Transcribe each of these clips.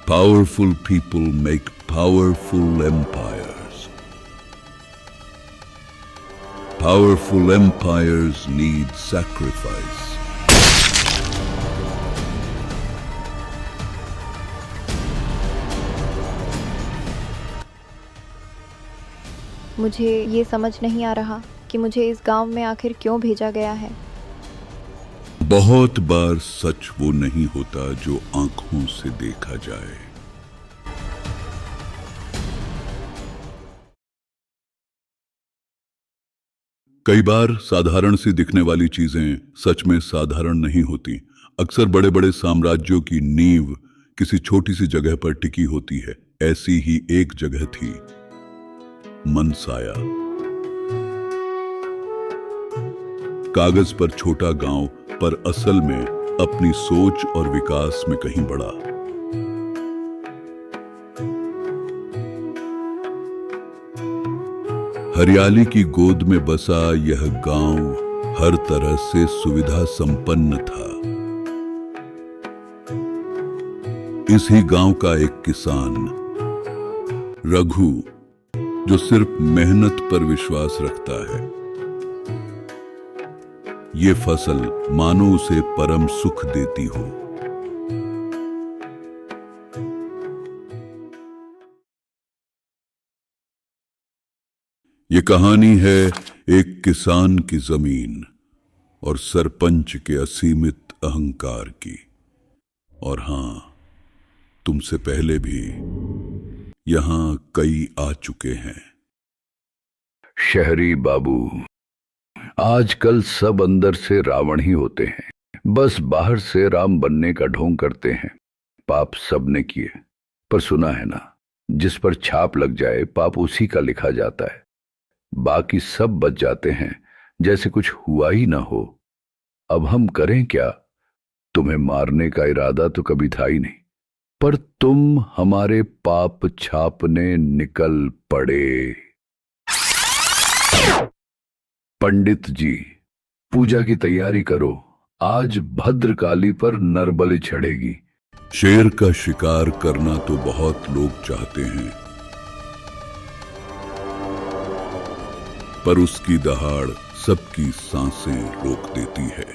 Powerful people make powerful empires. Powerful empires need sacrifice. मुझे ये समझ नहीं आ रहा कि मुझे इस गांव में आखिर क्यों भेजा गया है। बहुत बार सच वो नहीं होता जो आंखों से देखा जाए। कई बार साधारण सी दिखने वाली चीजें सच में साधारण नहीं होती। अक्सर बड़े बड़े साम्राज्यों की नींव किसी छोटी सी जगह पर टिकी होती है। ऐसी ही एक जगह थी मनसाया। कागज पर छोटा गांव, पर असल में अपनी सोच और विकास में कहीं बड़ा। हरियाली की गोद में बसा यह गांव हर तरह से सुविधा संपन्न था। इसी गांव का एक किसान रघु, जो सिर्फ मेहनत पर विश्वास रखता है। ये फसल मानो उसे परम सुख देती हो। ये कहानी है एक किसान की जमीन और सरपंच के असीमित अहंकार की। और हां, तुमसे पहले भी यहां कई आ चुके हैं। शहरी बाबू, आजकल सब अंदर से रावण ही होते हैं, बस बाहर से राम बनने का ढोंग करते हैं। पाप सबने किए, पर सुना है ना, जिस पर छाप लग जाए पाप उसी का लिखा जाता है। बाकी सब बच जाते हैं जैसे कुछ हुआ ही ना हो। अब हम करें क्या? तुम्हें मारने का इरादा तो कभी था ही नहीं, पर तुम हमारे पाप छापने निकल पड़े। पंडित जी, पूजा की तैयारी करो, आज भद्रकाली पर नरबलि चढ़ेगी। शेर का शिकार करना तो बहुत लोग चाहते हैं, पर उसकी दहाड़ सबकी सांसें रोक देती है।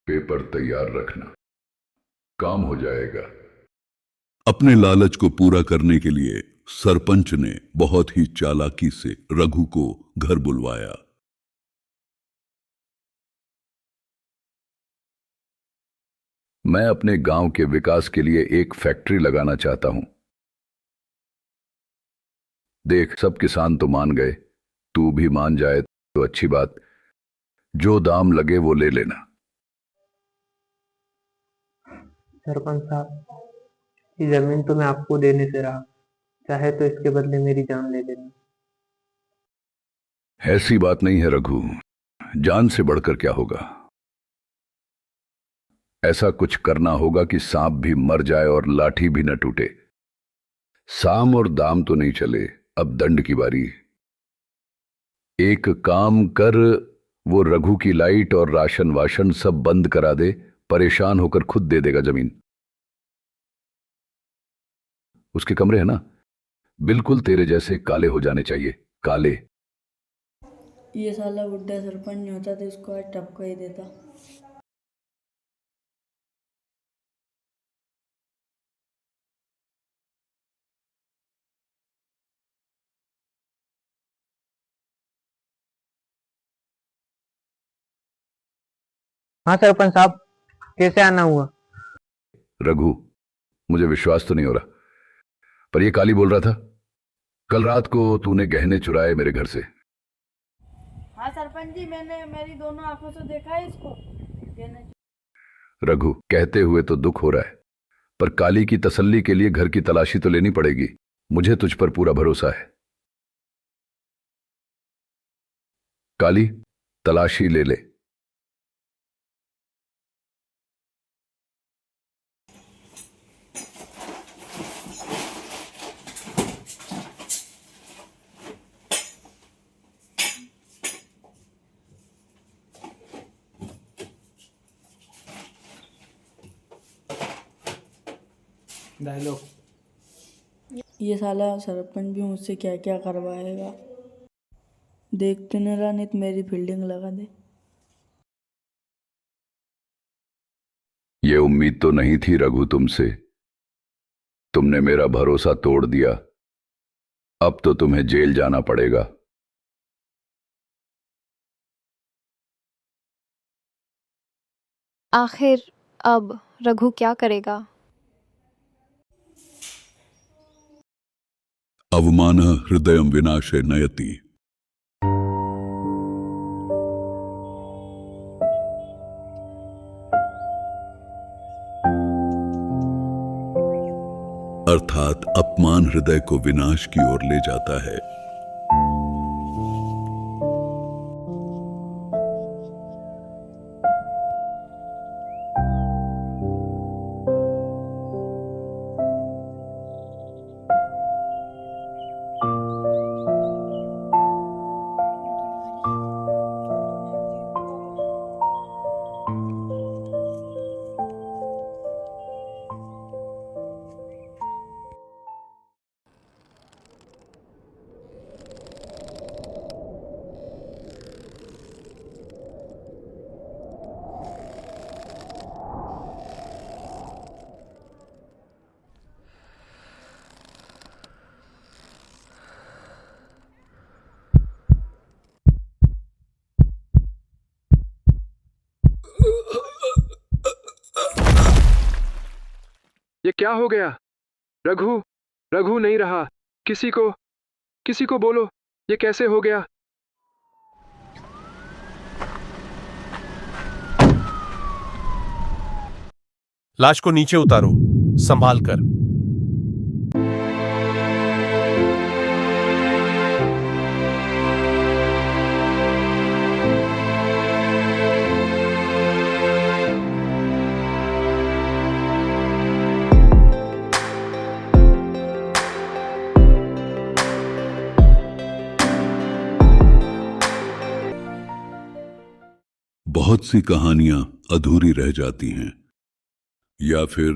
पेपर तैयार रखना, काम हो जाएगा। अपने लालच को पूरा करने के लिए सरपंच ने बहुत ही चालाकी से रघु को घर बुलवाया। मैं अपने गांव के विकास के लिए एक फैक्ट्री लगाना चाहता हूं। देख, सब किसान तो मान गए, तू भी मान जाए तो अच्छी बात। जो दाम लगे वो ले लेना। सरपंच साहब, ये जमीन तो मैं आपको देने से रहा, चाहे तो इसके बदले मेरी जान ले लेना। ऐसी बात नहीं है रघु, जान से बढ़कर क्या होगा। ऐसा कुछ करना होगा कि सांप भी मर जाए और लाठी भी न टूटे। साम और दाम तो नहीं चले, अब दंड की बारी। एक काम कर, वो रघु की लाइट और राशन वाशन सब बंद करा दे। परेशान होकर खुद दे देगा जमीन। उसके कमरे है ना, बिल्कुल तेरे जैसे काले हो जाने चाहिए, काले। ये साला बुड्ढा सरपंच नहीं होता तो इसको आज टपका ही देता। हाँ सरपंच साहब, कैसे आना हुआ? रघु, मुझे विश्वास तो नहीं हो रहा, पर ये काली बोल रहा था कल रात को तूने गहने चुराए मेरे घर से। हाँ सरपंच जी, मैंने मेरी दोनों आंखों से देखा है इसको। रघु, कहते हुए तो दुख हो रहा है, पर काली की तसल्ली के लिए घर की तलाशी तो लेनी पड़ेगी। मुझे तुझ पर पूरा भरोसा है। काली, तलाशी ले ले। डायलॉग। ये साला सरपंच भी मुझसे क्या क्या करवाएगा। देखते न रहा, नहीं तो मेरी फील्डिंग लगा दे। ये उम्मीद तो नहीं थी रघु तुमसे। तुमने मेरा भरोसा तोड़ दिया। अब तो तुम्हें जेल जाना पड़ेगा। आखिर अब रघु क्या करेगा? अवमानः हृदयं विनाशे नयति। अर्थात अपमान हृदय को विनाश की ओर ले जाता है। ये क्या हो गया? रघु, रघु नहीं रहा। किसी को बोलो, ये कैसे हो गया? लाश को नीचे उतारो, संभाल कर। बहुत सी कहानियां अधूरी रह जाती हैं या फिर